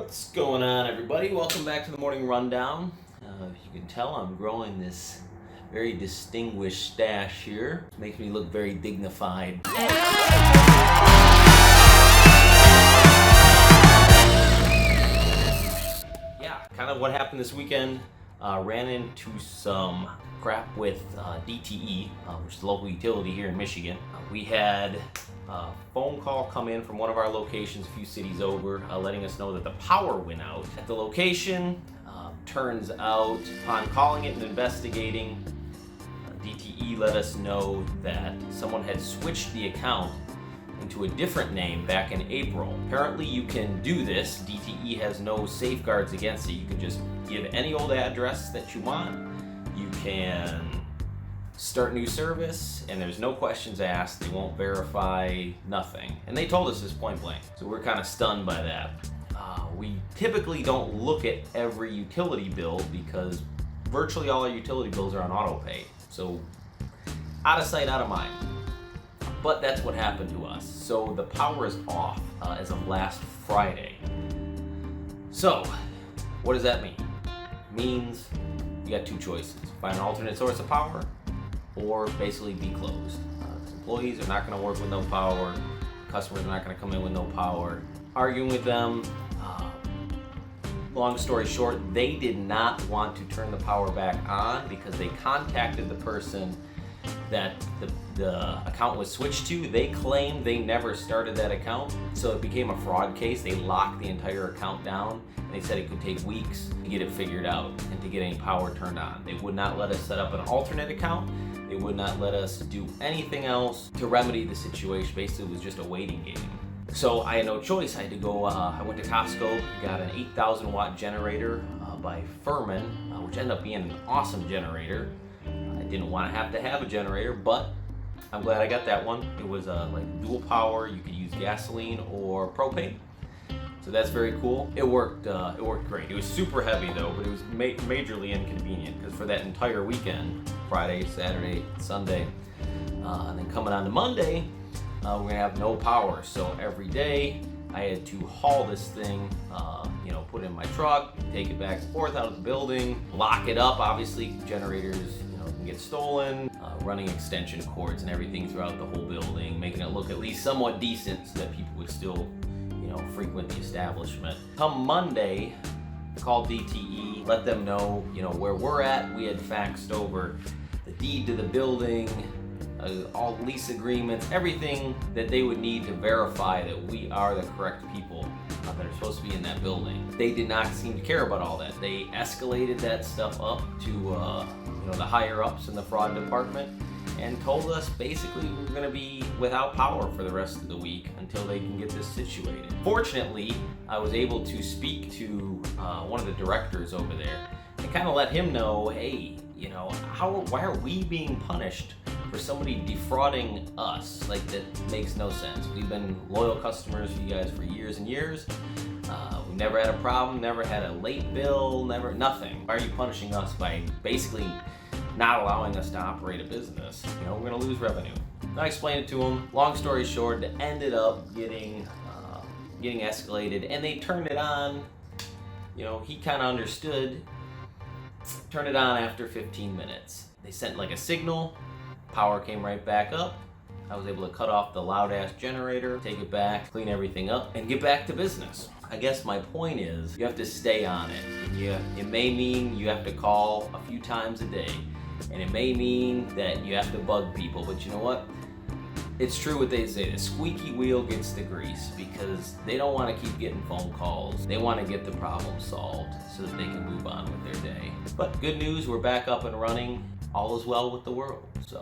What's going on, everybody? Welcome back to the morning rundown. You can tell I'm growing this very distinguished stash here. It makes me look very dignified. Yeah, kind of what happened this weekend. Ran into some crap with DTE, which is the local utility here in Michigan. We had a phone call come in from one of our locations a few cities over, letting us know that the power went out at the location. Turns out, upon calling it and investigating, DTE let us know that someone had switched the account into a different name back in April. Apparently you can do this. DTE has no safeguards against it. You can just give any old address that you want. You can start new service and there's no questions asked. They won't verify nothing. And they told us this point blank. So we're kind of stunned by that. We typically don't look at every utility bill because virtually all our utility bills are on auto pay. So out of sight, out of mind. But that's what happened to us. So the power is off as of last Friday. So what does that mean? It means you got two choices. Find an alternate source of power or basically be closed. Employees are not going to work with no power. Customers are not going to come in with no power. Arguing with them. Long story short, they did not want to turn the power back on because they contacted the person that the account was switched to. They claimed they never started that account, so it became a fraud case. They locked the entire account down, and they said it could take weeks to get it figured out and to get any power turned on. They would not let us set up an alternate account. They would not let us do anything else to remedy the situation. Basically, it was just a waiting game. So I had no choice. I had to go, I went to Costco, got an 8,000 watt generator by Furman, which ended up being an awesome generator. I didn't want to have a generator, but I'm glad I got that one. It was like dual power. You could use gasoline or propane. So that's very cool. It worked great. It was super heavy though, but it was majorly inconvenient because for that entire weekend, Friday, Saturday, Sunday, and then coming on to Monday, we're gonna have no power. So every day I had to haul this thing, put it in my truck, take it back and forth out of the building, lock it up. Obviously, generators, can get stolen. Running extension cords and everything throughout the whole building, making it look at least somewhat decent so that people would still, frequent the establishment. Come Monday, called DTE, let them know, where we're at. We had faxed over the deed to the building, all lease agreements, everything that they would need to verify that we are the correct people that are supposed to be in that building. They did not seem to care about all that. They escalated that stuff up to the higher ups in the fraud department and told us basically we were going to be without power for the rest of the week until they can get this situated. Fortunately, I was able to speak to one of the directors over there and kind of let him know, hey, why are we being punished for somebody defrauding us? Like, that makes no sense. We've been loyal customers for you guys for years and years. We've never had a problem, never had a late bill, nothing. Why are you punishing us by basically not allowing us to operate a business? We're gonna lose revenue. I explained it to him. Long story short, it ended up getting escalated, and they turned it on. He kind of understood. Turned it on after 15 minutes. They sent like a signal. Power came right back up. I was able to cut off the loud ass generator, take it back, clean everything up, and get back to business. I guess my point is you have to stay on it. And it may mean you have to call a few times a day. And it may mean that you have to bug people. But you know what? It's true what they say. The squeaky wheel gets the grease because they don't want to keep getting phone calls. They want to get the problem solved so that they can move on with their day. But good news, we're back up and running. All is well with the world. So